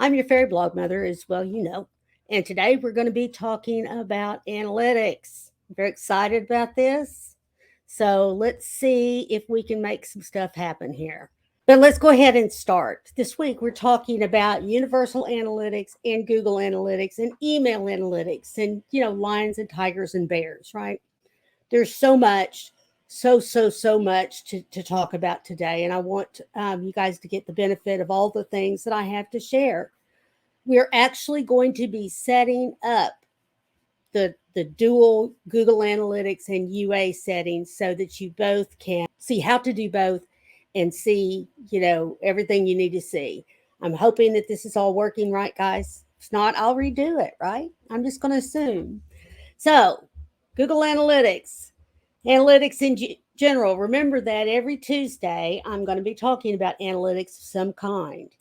I'm your fairy blog mother, as well, you know. And today we're going to be talking about analytics. I'm very excited about this. So let's see if we can make some stuff happen here. But let's go ahead and start. This week we're talking about universal analytics and Google Analytics and email analytics and, lions and tigers and bears, right? There's so much, so much to talk about today. And I want you guys to get the benefit of all the things that I have to share. We're actually going to be setting up the dual Google Analytics and UA settings so that you both can see how to do both and see, everything you need to see. I'm hoping that this is all working right, guys. If not, I'll redo it, right? I'm just going to assume. So, Google Analytics in general. Remember that every Tuesday, I'm going to be talking about analytics of some kind.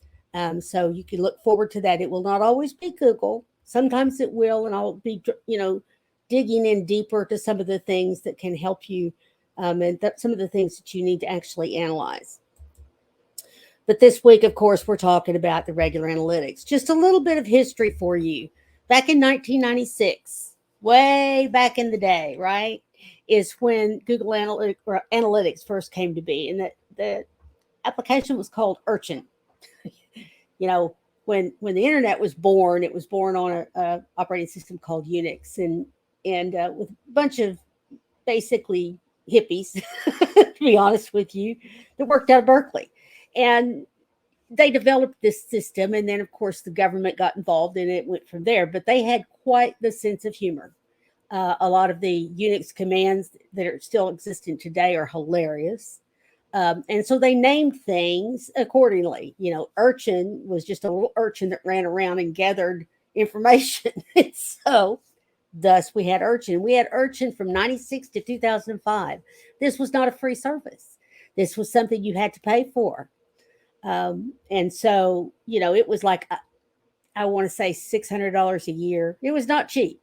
So you can look forward to that. It will not always be Google. Sometimes it will, and I'll be, digging in deeper to some of the things that can help you and some of the things that you need to actually analyze. But this week, of course, we're talking about the regular analytics. Just a little bit of history for you. Back in 1996, way back in the day, right, is when Google Analytics first came to be. And the application was called Urchin. When the internet was born, it was born on a operating system called Unix, and with a bunch of basically hippies, to be honest with you, that worked out of Berkeley, and they developed this system, and then of course the government got involved, and it went from there. But they had quite the sense of humor. A lot of the Unix commands that are still existent today are hilarious. And so they named things accordingly. Urchin was just a little urchin that ran around and gathered information. And so, thus, we had Urchin. We had Urchin from 96 to 2005. This was not a free service. This was something you had to pay for. And so, it was like, I want to say $600 a year. It was not cheap.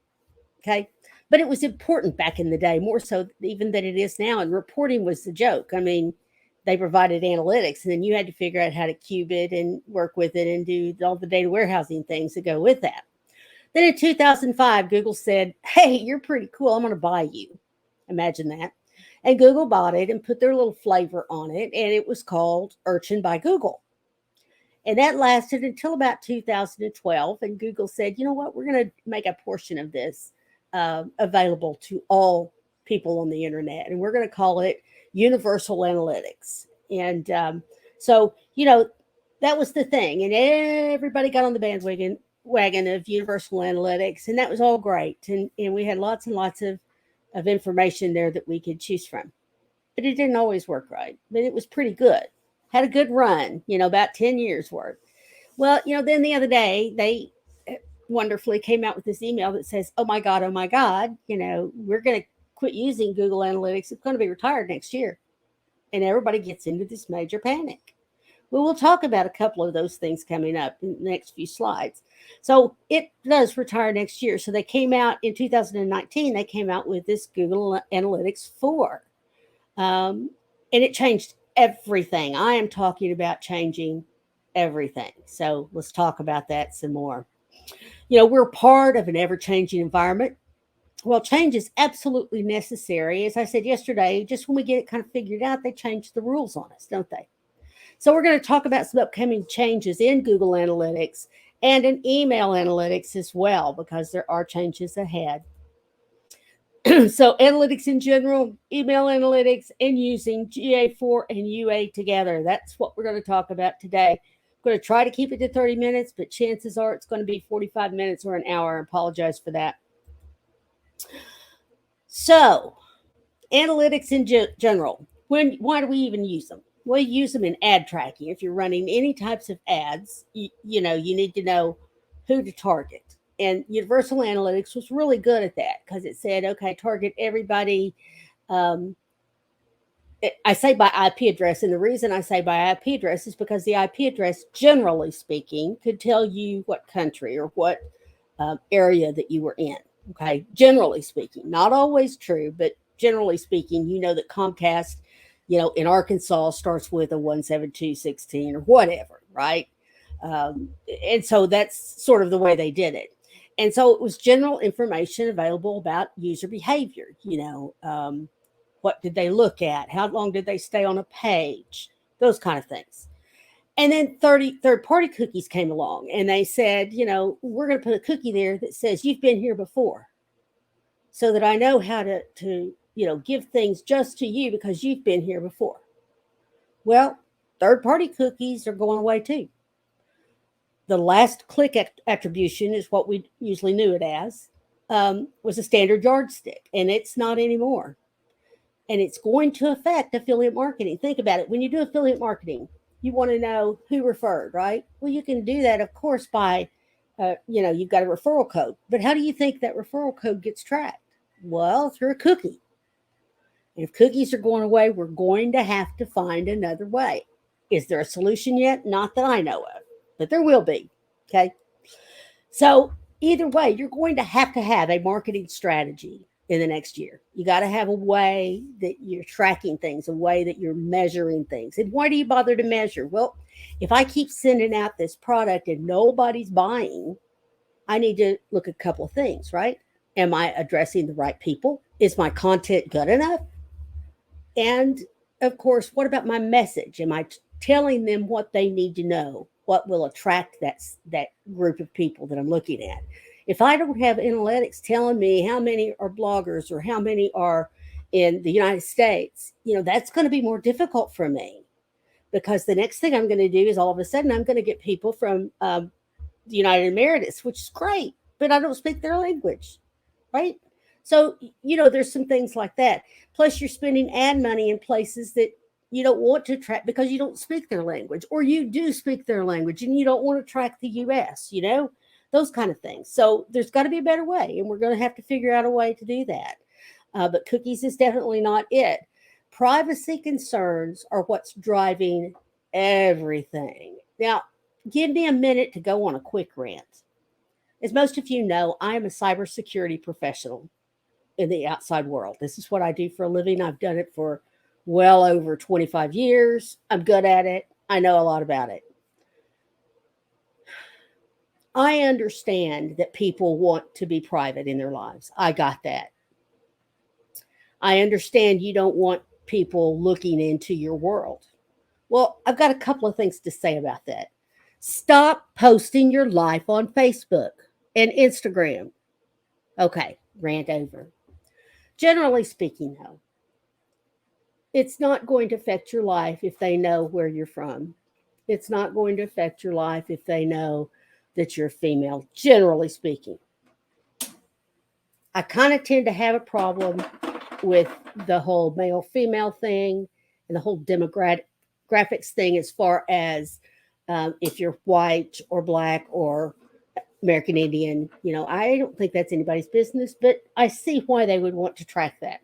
Okay. But it was important back in the day, more so even than it is now. And reporting was the joke. I mean, they provided analytics, and then you had to figure out how to cube it and work with it and do all the data warehousing things that go with that. Then in 2005, Google said, hey, you're pretty cool. I'm going to buy you. Imagine that. And Google bought it and put their little flavor on it, and it was called Urchin by Google. And that lasted until about 2012, and Google said, you know what, we're going to make a portion of this available to all people on the internet, and we're going to call it Universal Analytics. And so, that was the thing. And everybody got on the bandwagon of Universal Analytics. And that was all great. And we had lots and lots of information there that we could choose from. But it didn't always work right. But it was pretty good. Had a good run, about 10 years worth. Well, then the other day, they wonderfully came out with this email that says, oh my God, we're going to quit using Google Analytics. It's going to be retired next year. And everybody gets into this major panic. Well, we'll talk about a couple of those things coming up in the next few slides. So it does retire next year. So they came out in 2019, they came out with this Google Analytics 4. And it changed everything. I am talking about changing everything. So let's talk about that some more. We're part of an ever-changing environment. Well, change is absolutely necessary. As I said yesterday, just when we get it kind of figured out, they change the rules on us, don't they? So we're going to talk about some upcoming changes in Google Analytics and in email analytics as well, because there are changes ahead. So analytics in general, email analytics, and using GA4 and UA together. That's what we're going to talk about today. I'm going to try to keep it to 30 minutes, but chances are it's going to be 45 minutes or an hour. I apologize for that. So, analytics in general, why do we even use them? We use them in ad tracking. If you're running any types of ads, you need to know who to target. And Universal Analytics was really good at that because it said, okay, target everybody. I say by IP address, and the reason I say by IP address is because the IP address, generally speaking, could tell you what country or what area that you were in. Okay, generally speaking, not always true, but generally speaking, that Comcast, in Arkansas starts with a 172.16 or whatever, right? And so that's sort of the way they did it. And so it was general information available about user behavior. What did they look at? How long did they stay on a page? Those kind of things. And then third party cookies came along and they said, we're going to put a cookie there that says you've been here before so that I know how to give things just to you because you've been here before. Well, third party cookies are going away too. The last click attribution is what we usually knew it as, was a standard yardstick, and it's not anymore. And it's going to affect affiliate marketing. Think about it. When you do affiliate marketing, you want to know who referred, right? Well, you can do that, of course, by, you've got a referral code. But how do you think that referral code gets tracked? Well, through a cookie. And if cookies are going away, we're going to have to find another way. Is there a solution yet? Not that I know of, but there will be. Okay. So either way, you're going to have a marketing strategy in the next year. You got to have a way that you're tracking things, a way that you're measuring things. And why do you bother to measure? Well, if I keep sending out this product and nobody's buying, I need to look at a couple of things, right? Am I addressing the right people? Is my content good enough? And of course, what about my message? Am I telling them what they need to know? What will attract that group of people that I'm looking at? If I don't have analytics telling me how many are bloggers or how many are in the United States, that's going to be more difficult for me, because the next thing I'm going to do is all of a sudden I'm going to get people from the United Emirates, which is great, but I don't speak their language, right? So, there's some things like that. Plus, you're spending ad money in places that you don't want to track because you don't speak their language, or you do speak their language and you don't want to track the US, those kind of things. So there's got to be a better way, and we're going to have to figure out a way to do that. But cookies is definitely not it. Privacy concerns are what's driving everything. Now, give me a minute to go on a quick rant. As most of you know, I am a cybersecurity professional in the outside world. This is what I do for a living. I've done it for well over 25 years. I'm good at it. I know a lot about it. I understand that people want to be private in their lives. I got that. I understand you don't want people looking into your world. Well, I've got a couple of things to say about that. Stop posting your life on Facebook and Instagram. Okay, rant over. Generally speaking, though, it's not going to affect your life if they know where you're from. It's not going to affect your life if they know that you're female, generally speaking. I kind of tend to have a problem with the whole male female thing and the whole demographics thing, as far as if you're white or black or American Indian. I don't think that's anybody's business, but I see why they would want to track that.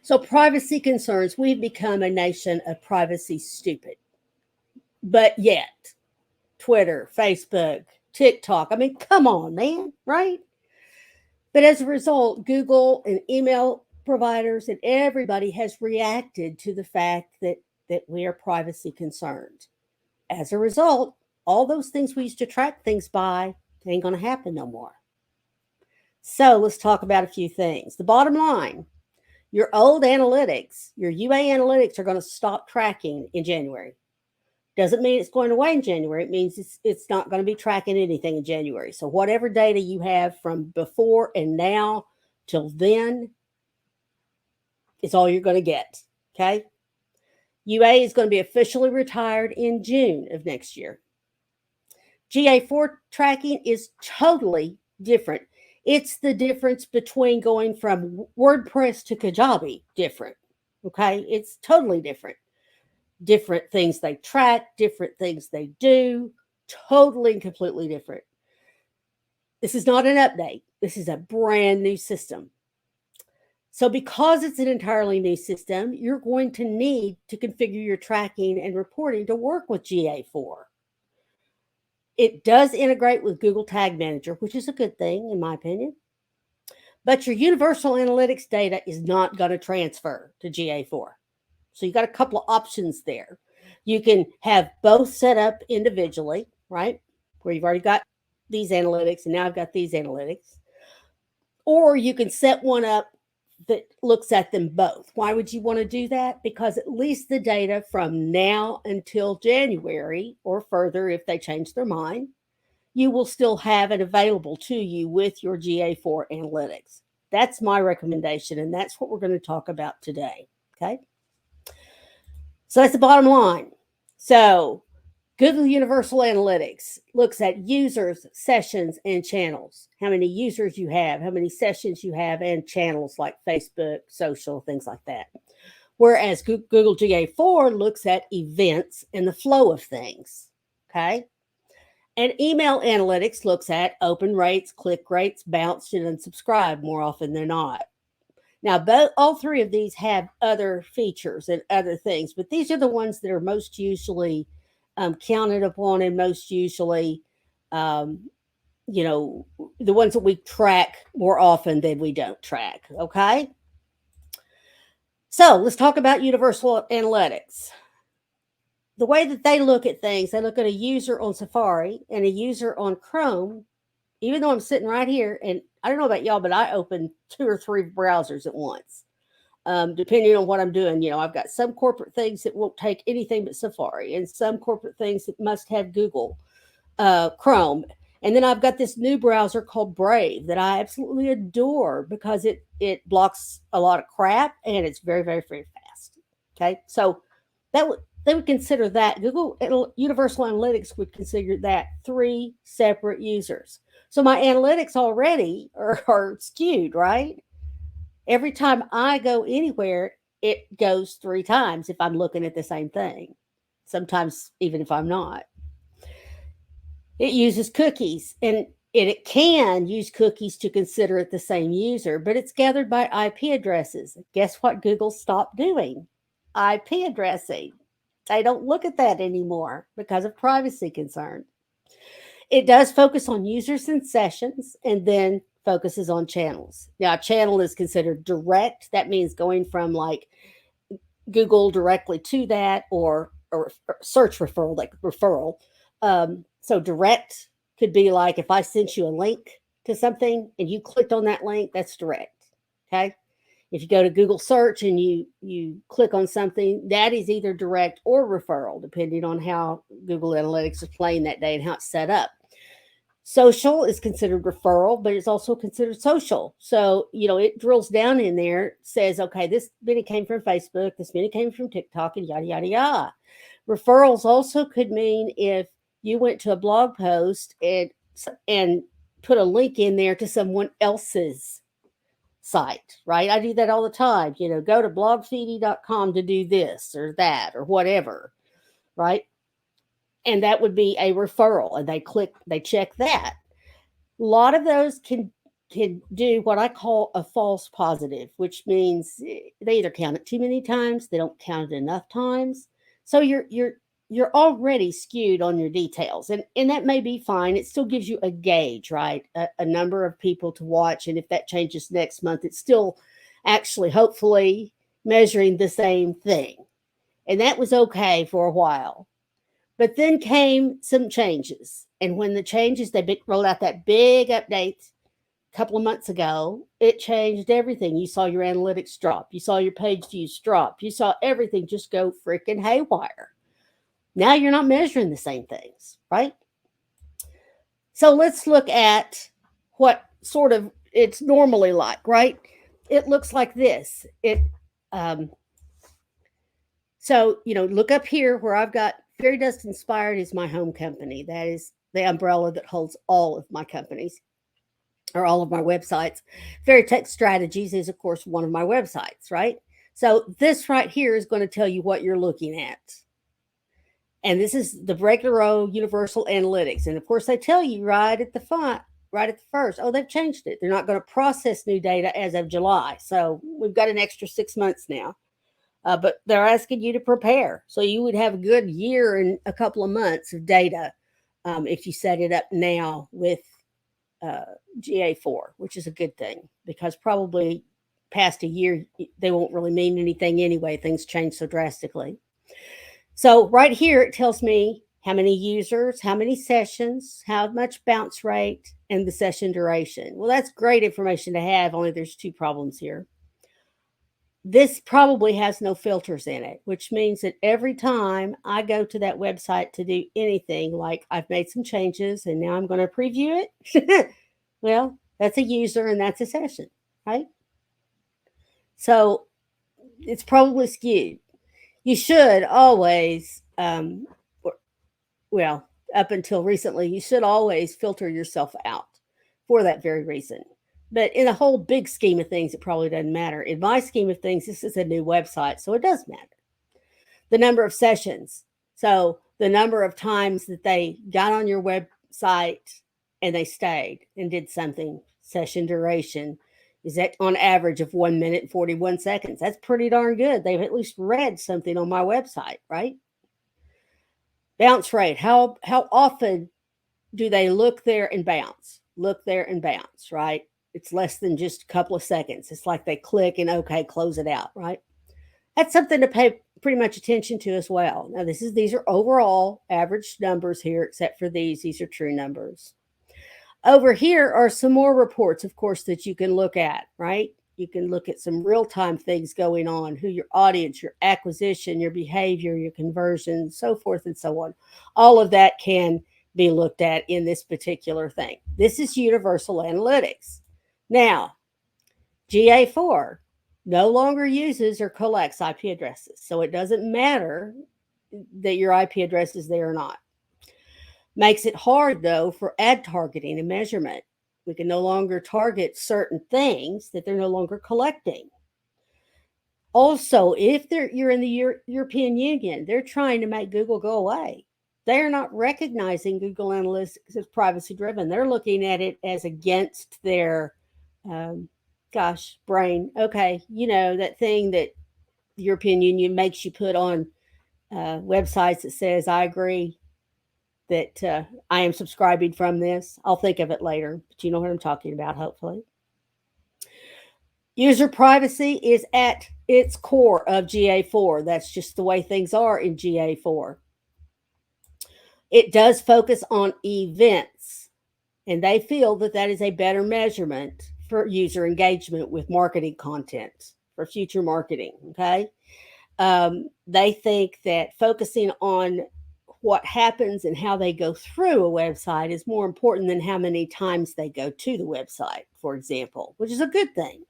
So, privacy concerns, we've become a nation of privacy stupid. But yet, Twitter, Facebook, TikTok, I mean, come on, man, right? But as a result, Google and email providers and everybody has reacted to the fact that we are privacy concerned. As a result, all those things we used to track things by ain't going to happen no more. So let's talk about a few things. The bottom line, your old analytics, your UA analytics are going to stop tracking in January. Doesn't mean it's going away in January. It means it's not going to be tracking anything in January. So whatever data you have from before and now till then is all you're going to get. Okay. UA is going to be officially retired in June of next year. GA4 tracking is totally different. It's the difference between going from WordPress to Kajabi different. Okay. It's totally different. Different things they track, different things they do, totally and completely different. This is not an update. This is a brand new system. So because it's an entirely new system, you're going to need to configure your tracking and reporting to work with GA4. It does integrate with Google Tag Manager, which is a good thing, in my opinion. But your universal analytics data is not going to transfer to GA4. So you got a couple of options there. You can have both set up individually, right? Where you've already got these analytics and now I've got these analytics. Or you can set one up that looks at them both. Why would you want to do that? Because at least the data from now until January or further, if they change their mind, you will still have it available to you with your GA4 analytics. That's my recommendation, and that's what we're going to talk about today. Okay. So that's the bottom line. So Google Universal Analytics looks at users, sessions, and channels. How many users you have, how many sessions you have, and channels like Facebook, social, things like that. Whereas Google GA4 looks at events and the flow of things. Okay. And email analytics looks at open rates, click rates, bounced, and unsubscribed more often than not. Now, all three of these have other features and other things, but these are the ones that are most usually counted upon and most usually, um, the ones that we track more often than we don't track. Okay. So let's talk about universal analytics. The way that they look at things, they look at a user on Safari and a user on Chrome. Even though I'm sitting right here, and I don't know about y'all, but I open 2 or 3 browsers at once, depending on what I'm doing. I've got some corporate things that won't take anything but Safari, and some corporate things that must have Google Chrome. And then I've got this new browser called Brave that I absolutely adore because it blocks a lot of crap and it's very, very, very fast. Okay, so they would consider that Google Universal Analytics would consider that 3 separate users. So my analytics already are skewed, right? Every time I go anywhere, it goes 3 times if I'm looking at the same thing. Sometimes even if I'm not. It uses cookies, and it can use cookies to consider it the same user, but it's gathered by IP addresses. Guess what Google stopped doing? IP addressing. They don't look at that anymore because of privacy concerns. It does focus on users and sessions and then focuses on channels. Now, a channel is considered direct. That means going from like Google directly to that or search referral, like referral. So direct could be like if I sent you a link to something and you clicked on that link, that's direct. Okay. If you go to Google search and you click on something, that is either direct or referral, depending on how Google Analytics is playing that day and how it's set up. Social is considered referral, but it's also considered social. So, it drills down in there, says, okay, this many came from Facebook, this many came from TikTok, and yada, yada, yada. Referrals also could mean if you went to a blog post and put a link in there to someone else's site, right? I do that all the time. Go to blogfeedy.com to do this or that or whatever, right? And that would be a referral, and they check that. A lot of those can do what I call a false positive, which means they either count it too many times, they don't count it enough times. So you're already skewed on your details, and that may be fine. It still gives you a gauge, right? A number of people to watch, and if that changes next month, it's still actually hopefully measuring the same thing. And that was okay for a while. But then came some changes. And when the changes, they rolled out that big update a couple of months ago, it changed everything. You saw your analytics drop. You saw your page views drop. You saw everything just go freaking haywire. Now you're not measuring the same things, right? So let's look at what sort of it's normally like, right? It looks like this. So, look up here where I've got Fairy Dust Inspired is my home company. That is the umbrella that holds all of my companies or all of my websites. Fairy Tech Strategies is, of course, one of my websites, right? So this right here is going to tell you what you're looking at. And this is the regular old Universal Analytics. And, of course, they tell you right at the front, right at the first, oh, they've changed it. They're not going to process new data as of July. So we've got an extra 6 months now. But they're asking you to prepare. So you would have a good year and a couple of months of data if you set it up now with GA4, which is a good thing because probably past a year, they won't really mean anything anyway. Things change so drastically. So right here, it tells me how many users, how many sessions, how much bounce rate, and the session duration. Well, that's great information to have, only there's two problems here. This probably has no filters in it, which means that every time I go to that website to do anything, like I've made some changes and now I'm going to preview it, well, that's a user and that's a session, right? So it's probably skewed. You should always, well, up until recently, you should always filter yourself out for that very reason. But in a whole big scheme of things, it probably doesn't matter. In my scheme of things, this is a new website, so it does matter. The number of sessions. So the number of times that they got on your website and they stayed and did something, session duration, is that on average of 1 minute and 41 seconds. That's pretty darn good. They've at least read something on my website, right? Bounce rate. How often do they look there and bounce? Look there and bounce, right? It's less than just a couple of seconds. It's like they click and okay, close it out, right? That's something to pay pretty much attention to as well. Now, these are overall average numbers here, except for these. These are true numbers. Over here are some more reports, of course, that you can look at, right? You can look at some real-time things going on, who your audience, your acquisition, your behavior, your conversion, so forth and so on. All of that can be looked at in this particular thing. This is universal analytics. Now, GA4 no longer uses or collects IP addresses. So it doesn't matter that your IP address is there or not. Makes it hard, though, for ad targeting and measurement. We can no longer target certain things that they're no longer collecting. Also, if you're in the European Union, they're trying to make Google go away. They're not recognizing Google Analytics as privacy driven. They're looking at it as against their, brain. Okay, that thing that the European Union makes you put on websites that says, I agree that I am subscribing from this. I'll think of it later, but you know what I'm talking about, hopefully. User privacy is at its core of GA4. That's just the way things are in GA4. It does focus on events, and they feel that that is a better measurement for user engagement with marketing content for future marketing. Okay. They think that focusing on what happens and how they go through a website is more important than how many times they go to the website, for example, which is a good thing.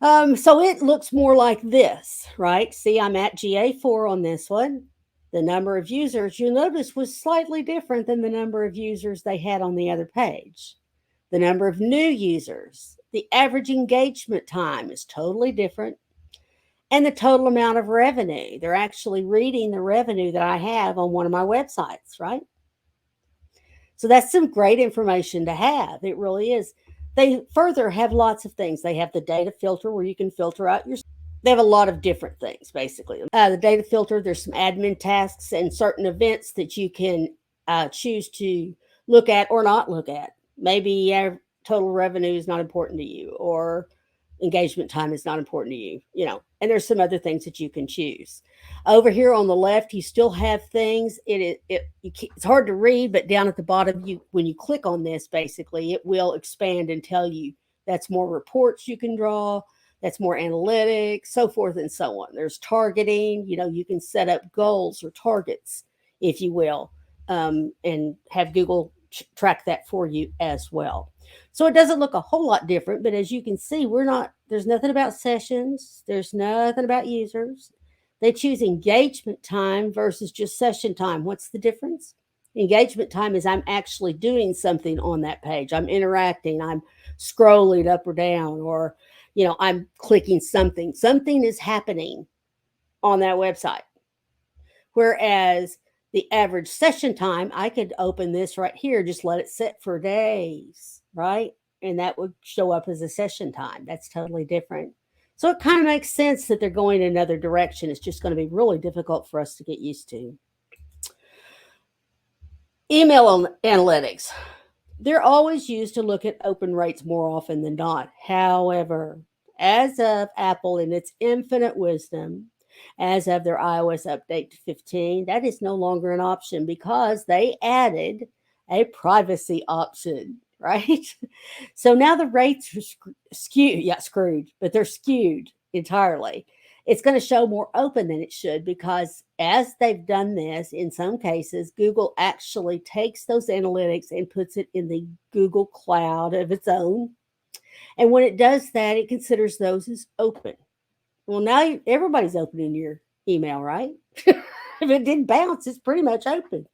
So it looks more like this, right? See, I'm at GA4 on this one. The number of users, you'll notice, was slightly different than the number of users they had on the other page. The number of new users, the average engagement time is totally different. And the total amount of revenue. They're actually reading the revenue that I have on one of my websites, right? So that's some great information to have. It really is. They further have lots of things. They have the data filter where you can filter out your. They have a lot of different things, basically. The data filter, there's some admin tasks and certain events that you can choose to look at or not look at. Maybe total revenue is not important to you, or engagement time is not important to you, and there's some other things that you can choose. Over here on the left, you still have things. It's hard to read, but down at the bottom, when you click on this, basically, it will expand and tell you that's more reports you can draw, that's more analytics, so forth and so on. There's targeting. You can set up goals or targets, if you will, and have Google track that for you as well. So it doesn't look a whole lot different, but as you can see, there's nothing about sessions. There's nothing about users. They choose engagement time versus just session time. What's the difference? Engagement time is I'm actually doing something on that page. I'm interacting. I'm scrolling up or down, or, I'm clicking something. Something is happening on that website. Whereas the average session time, I could open this right here, just let it sit for days, right? And that would show up as a session time. That's totally different. So it kind of makes sense that they're going in another direction. It's just going to be really difficult for us to get used to. Email analytics. They're always used to look at open rates more often than not. However, as of Apple in its infinite wisdom, As of their iOS update to 15, that is no longer an option because they added a privacy option, right? So now the rates are skewed, yeah, screwed, but they're skewed entirely. It's going to show more open than it should because as they've done this, in some cases, Google actually takes those analytics and puts it in the Google Cloud of its own. And when it does that, it considers those as open. Well, now everybody's opening your email, right? If it didn't bounce, it's pretty much open.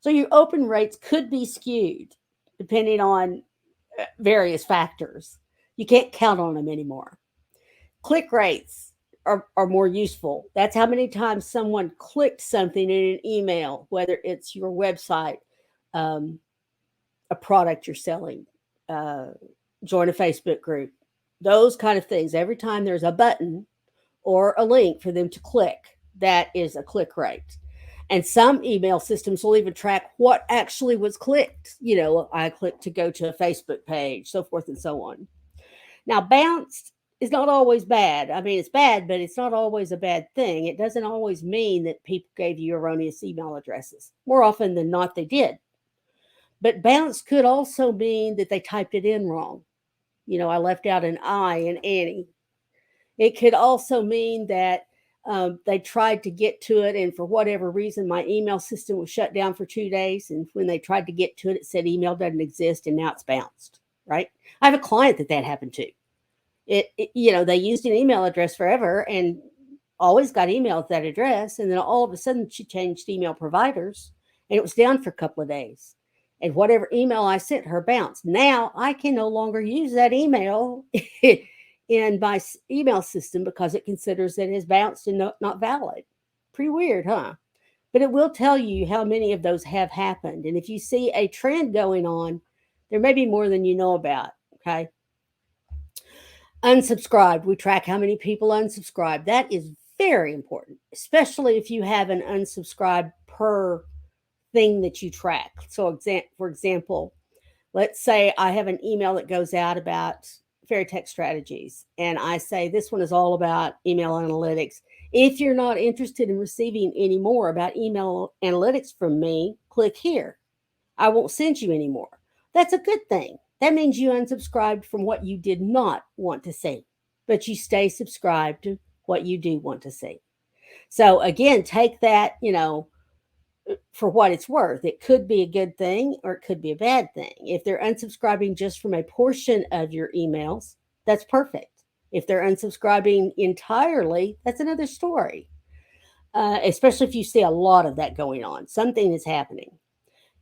So your open rates could be skewed depending on various factors. You can't count on them anymore. Click rates are more useful. That's how many times someone clicked something in an email, whether it's your website, um, a product you're selling, uh, join a Facebook group, those kind of things. Every time there's a button or a link for them to click, that is a click rate. And some email systems will even track what actually was clicked. I clicked to go to a Facebook page, so forth and so on. Now, bounced is not always bad. I mean, it's bad, but it's not always a bad thing. It doesn't always mean that people gave you erroneous email addresses. More often than not, they did. But bounce could also mean that they typed it in wrong. I left out an I in Annie. It could also mean that they tried to get to it, and for whatever reason, my email system was shut down for 2 days. And when they tried to get to it, it said email doesn't exist, and now it's bounced. Right? I have a client that happened to. They used an email address forever and always got email at that address, and then all of a sudden she changed email providers, and it was down for a couple of days. And whatever email I sent her bounced. Now I can no longer use that email in my email system because it considers it as bounced and not valid. Pretty weird, huh? But it will tell you how many of those have happened. And if you see a trend going on, there may be more than you know about. Okay. Unsubscribed. We track how many people unsubscribe. That is very important, especially if you have an unsubscribe per thing that you track. So, for example, let's say I have an email that goes out about fairy tech strategies, and I say this one is all about email analytics. If you're not interested in receiving any more about email analytics from me, click here. I won't send you any more. That's a good thing. That means you unsubscribed from what you did not want to see, but you stay subscribed to what you do want to see. So again, take that, for what it's worth. It could be a good thing or it could be a bad thing. If they're unsubscribing just from a portion of your emails, that's perfect. If they're unsubscribing entirely, that's another story. Especially if you see a lot of that going on, something is happening.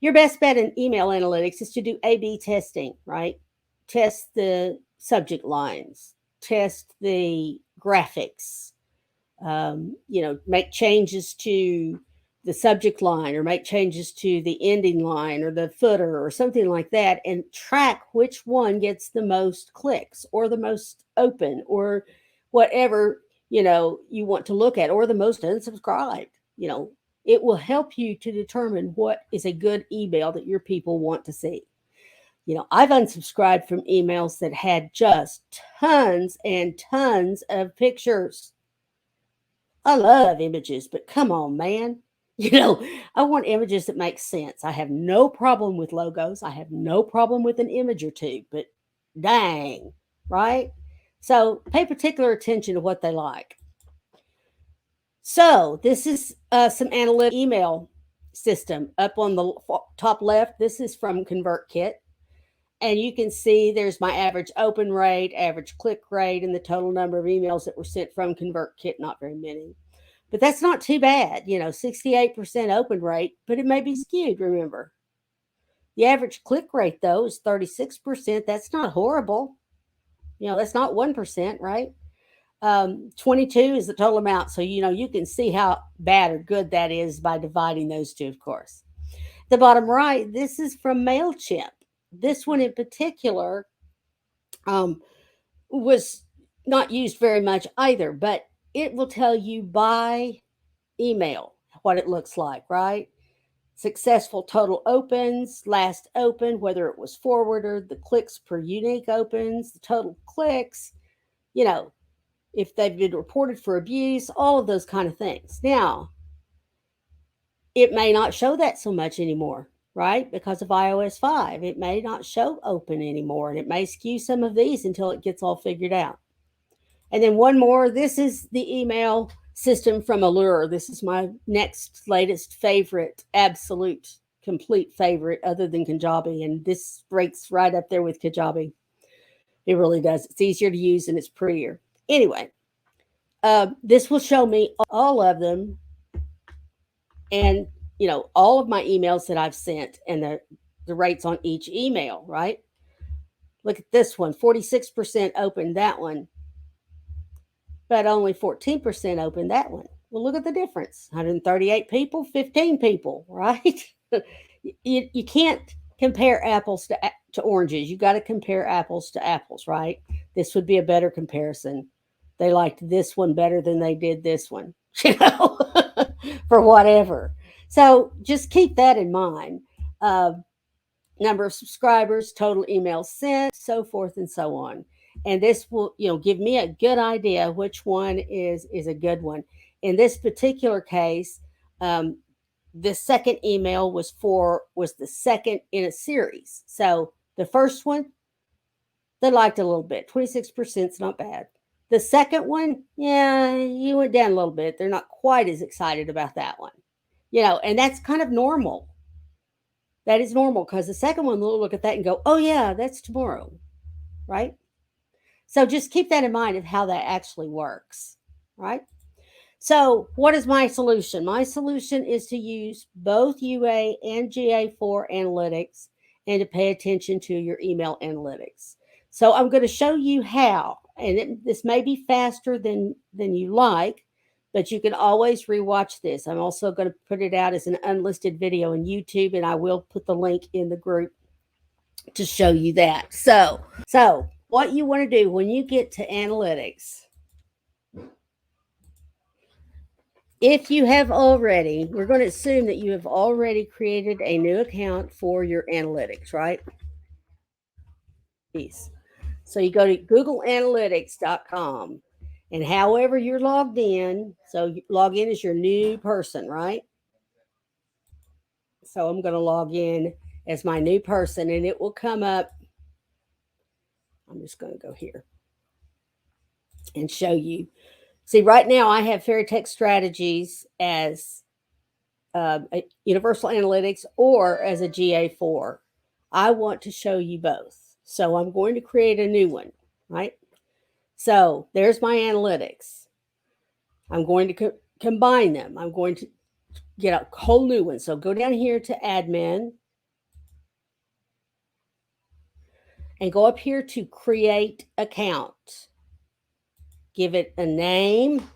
Your best bet in email analytics is to do A B testing, right? Test the subject lines, test the graphics, make changes to the subject line or make changes to the ending line or the footer or something like that, and track which one gets the most clicks or the most open or whatever you want to look at, or the most unsubscribed. It will help you to determine what is a good email that your people want to see. I've unsubscribed from emails that had just tons and tons of pictures. I love images, but come on, man. I want images that make sense. I have no problem with logos. I have no problem with an image or two, but dang, right? So pay particular attention to what they like. So this is some analytic email system up on the top left. This is from ConvertKit. And you can see there's my average open rate, average click rate, and the total number of emails that were sent from ConvertKit. Not very many. But that's not too bad, 68% open rate, but it may be skewed, remember. The average click rate, though, is 36%. That's not horrible. That's not 1%, right? 22 is the total amount. So, you can see how bad or good that is by dividing those two, of course. The bottom right, this is from MailChimp. This one in particular was not used very much either, but it will tell you by email what it looks like, right? Successful total opens, last open, whether it was forwarded, the clicks per unique opens, the total clicks, if they've been reported for abuse, all of those kind of things. Now, it may not show that so much anymore, right? Because of iOS 5. It may not show open anymore, and it may skew some of these until it gets all figured out. And then one more, this is the email system from Allure. This is my next latest favorite, absolute complete favorite other than Kajabi. And this ranks right up there with Kajabi. It really does. It's easier to use and it's prettier. Anyway, this will show me all of them and, all of my emails that I've sent and the rates on each email, right? Look at this one, 46% open that one, but only 14% open that one. Well, look at the difference. 138 people, 15 people, right? you can't compare apples to oranges. You got to compare apples to apples, right? This would be a better comparison. They liked this one better than they did this one, for whatever. So just keep that in mind. Number of subscribers, total emails sent, so forth and so on. And this will, give me a good idea which one is a good one. In this particular case, the second email was the second in a series. So the first one, they liked a little bit. 26% is not bad. The second one, yeah, you went down a little bit. They're not quite as excited about that one. And that's kind of normal. That is normal because the second one will look at that and go, oh, yeah, that's tomorrow, right? So just keep that in mind of how that actually works, right? So what is my solution? My solution is to use both UA and GA4 analytics and to pay attention to your email analytics. So I'm going to show you how, and this may be faster than you like, but you can always rewatch this. I'm also going to put it out as an unlisted video on YouTube, and I will put the link in the group to show you that. So what you want to do when you get to analytics, if you have already, we're going to assume that you have already created a new account for your analytics, right? Peace. So you go to googleanalytics.com, and however you're logged in, so you log in as your new person, right? So I'm going to log in as my new person, and it will come up. I'm just going to go here and show you. See, right now I have Fairytech Strategies as a Universal Analytics or as a GA4. I want to show you both. So I'm going to create a new one, right? So there's my analytics. I'm going to combine them. I'm going to get a whole new one. So go down here to admin and go up here to create account. Give it a name.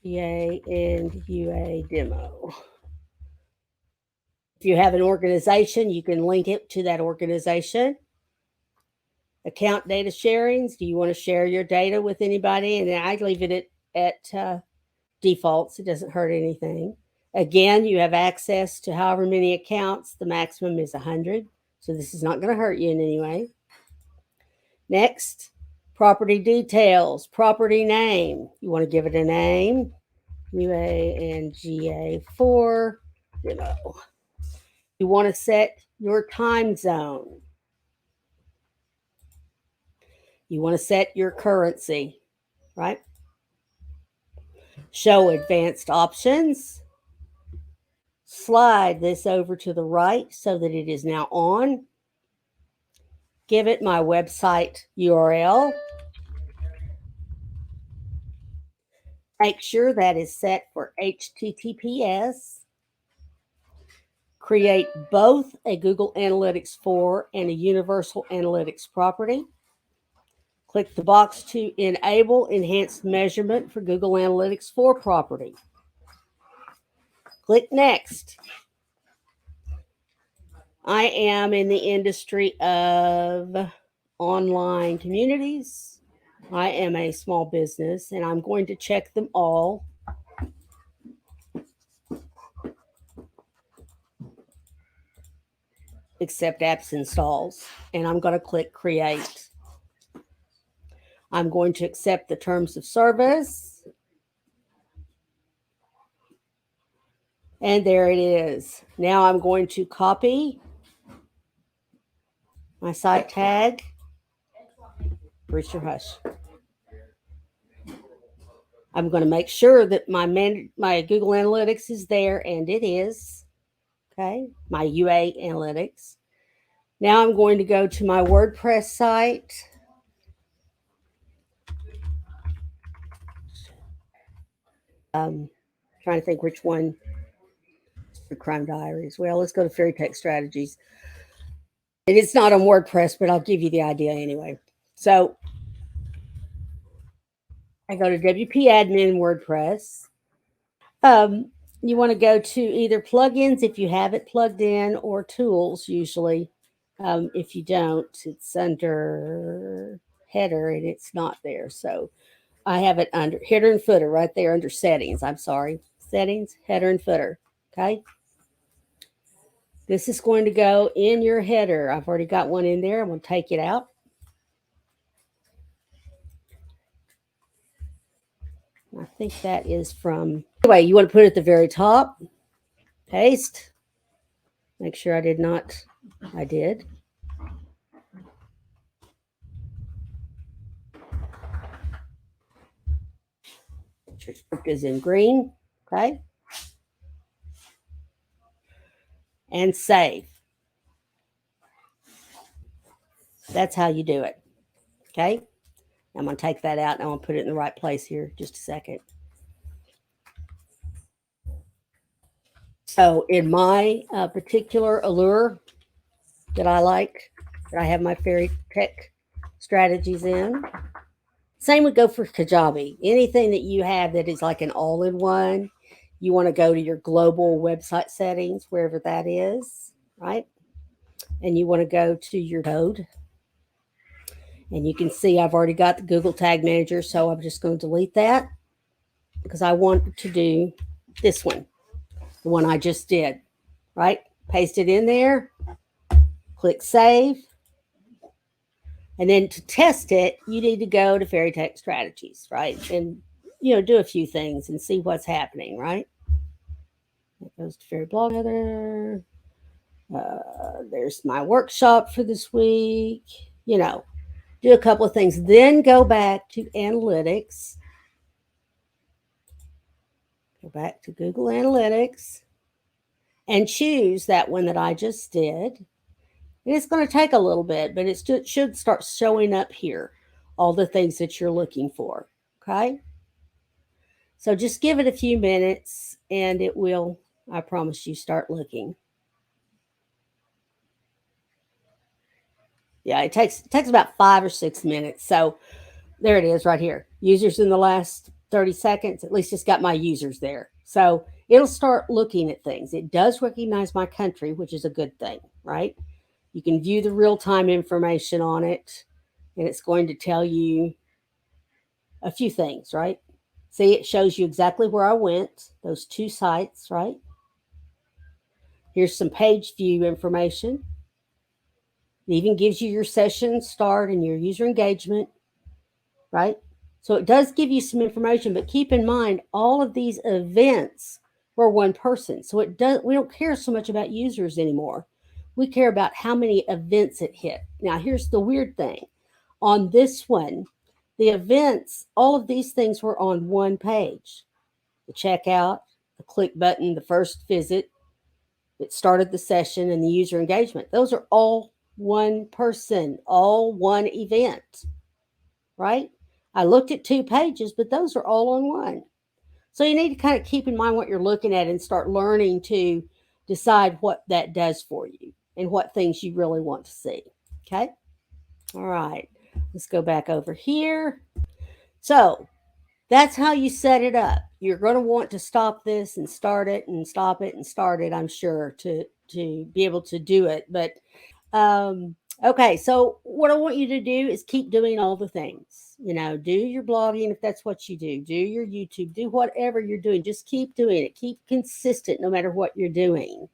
EA and UA demo. If you have an organization, you can link it to that organization. Account data sharings. Do you want to share your data with anybody? And I leave it at defaults. It doesn't hurt anything. Again, you have access to however many accounts. The maximum is 100. So this is not going to hurt you in any way. Next, property details, property name. You want to give it a name. UA and GA4 demo. You want to set your time zone. You want to set your currency, right? Show advanced options. Slide this over to the right so that it is now on. Give it my website URL. Make sure that is set for HTTPS. Create both a Google Analytics 4 and a Universal Analytics property. Click the box to enable enhanced measurement for Google Analytics 4 property. Click Next. I am in the industry of online communities. I am a small business, and I'm going to check them all. accept apps installs. And I'm going to click create. I'm going to accept the terms of service. And there it is. Now I'm going to copy my site tag. Rooster Hush. I'm going to make sure that my Google Analytics is there, and it is. Okay, my UA Analytics. Now I'm going to go to my WordPress site. Trying to think which one for Crime Diaries. Well, let's go to Fairy Tech Strategies. It's not on WordPress, but I'll give you the idea anyway. So I go to WP Admin WordPress. You want to go to either plugins if you have it plugged in, or tools usually. If you don't, it's under header and it's not there. So I have it under header and footer right there under settings. I'm sorry. Settings, header and footer. Okay. This is going to go in your header. I've already got one in there. I'm going to take it out. I think that is from, anyway, you want to put it at the very top. Paste. Make sure I did not. I did. Your script is in green. Okay. And save. That's how you do it. Okay. I'm going to take that out and I'm going to put it in the right place here. Just a second. So in my particular allure that I like, that I have my Fairy Tech Strategies in, same would go for Kajabi. Anything that you have that is like an all-in-one, you want to go to your global website settings, wherever that is, right? And you want to go to your code. And you can see I've already got the Google Tag Manager, so I'm just going to delete that because I want to do this one, the one I just did, right? Paste it in there, click Save. And then to test it, you need to go to Fairy Tech Strategies, right? And, do a few things and see what's happening, right? It goes to Fairy Blog Other. There's my workshop for this week. Do a couple of things. Then go back to Analytics. Go back to Google Analytics and choose that one that I just did. And it's going to take a little bit, but it should start showing up here, all the things that you're looking for. Okay. So just give it a few minutes and it will, I promise you, start looking. Yeah, it takes about 5 or 6 minutes. So there it is right here. Users in the last 30 seconds. At least it's got my users there. So it'll start looking at things. It does recognize my country, which is a good thing, right? You can view the real-time information on it, and it's going to tell you a few things, right? See, it shows you exactly where I went, those 2 sites, right? Here's some page view information. It even gives you your session start and your user engagement, right? So it does give you some information, but keep in mind all of these events were one person. So we don't care so much about users anymore. We care about how many events it hit. Now, here's the weird thing. On this one, the events, all of these things were on one page. The checkout, the click button, the first visit, it started the session, and the user engagement. Those are all one person, all one event, right? I looked at 2 pages, but those are all on one. So you need to kind of keep in mind what you're looking at and start learning to decide what that does for you and what things you really want to see. Okay. All right. Let's go back over here. So that's how you set it up. You're going to want to stop this and start it and stop it and start it, I'm sure, to be able to do it. But Okay, so what I want you to do is keep doing all the things. Do your blogging if that's what you do. Do your YouTube, do whatever you're doing. Just keep doing it. Keep consistent no matter what you're doing.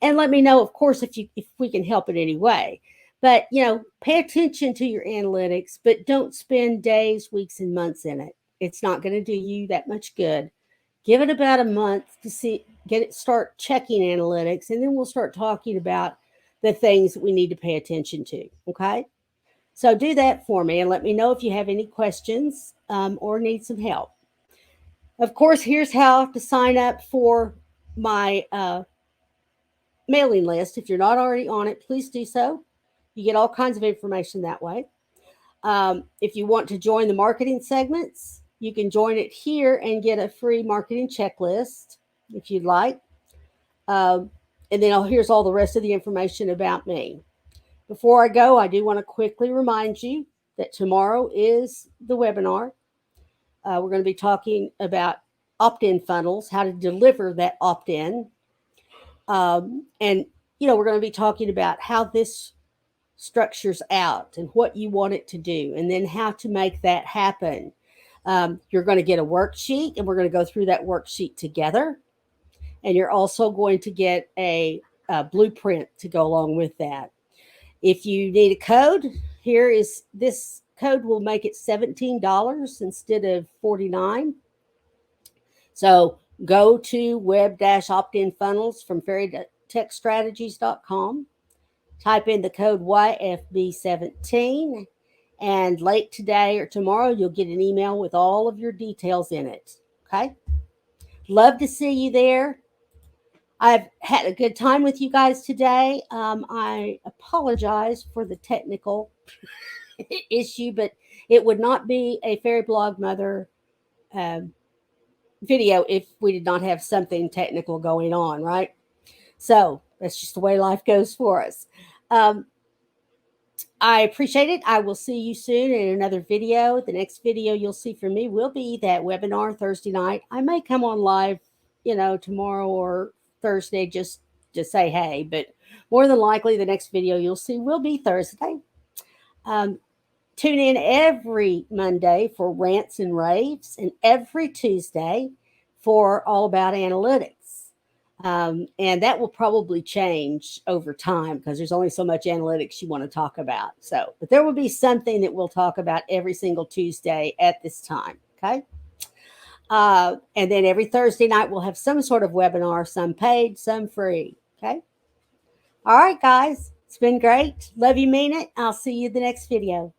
And let me know, of course, if we can help in any way. But pay attention to your analytics, but don't spend days, weeks, and months in it. It's not going to do you that much good. Give it about a month to start checking analytics, and then we'll start talking about the things that we need to pay attention to. Okay. So do that for me and let me know if you have any questions or need some help. Of course, here's how to sign up for my mailing list. If you're not already on it, please do so. You get all kinds of information that way. If you want to join the marketing segments, you can join it here and get a free marketing checklist if you'd like. And then here's all the rest of the information about me. Before I go, I do want to quickly remind you that tomorrow is the webinar. We're going to be talking about opt-in funnels, how to deliver that opt-in. And, we're going to be talking about how this structures out and what you want it to do, and then how to make that happen. You're going to get a worksheet, and we're going to go through that worksheet together. And you're also going to get a blueprint to go along with that. If you need a code, here is this code will make it $17 instead of $49. So go to web-opt-in funnels from fairytechstrategies.com. Type in the code YFB17, and late today or tomorrow, you'll get an email with all of your details in it. Okay? Love to see you there. I've had a good time with you guys today. I apologize for the technical issue, but it would not be a Fairy Blog Mother video if we did not have something technical going on, right? So that's just the way life goes for us. I appreciate it. I will see you soon in another video. The next video you'll see from me will be that webinar Thursday night. I may come on live, tomorrow or Thursday just to say hey, but more than likely the next video you'll see will be Thursday. Tune in every Monday for rants and raves, and every Tuesday for all about analytics. And that will probably change over time because there's only so much analytics you want to talk about. But there will be something that we'll talk about every single Tuesday at this time. Okay. And then every Thursday night, we'll have some sort of webinar, some paid, some free. Okay. All right, guys. It's been great. Love you, mean it. I'll see you in the next video.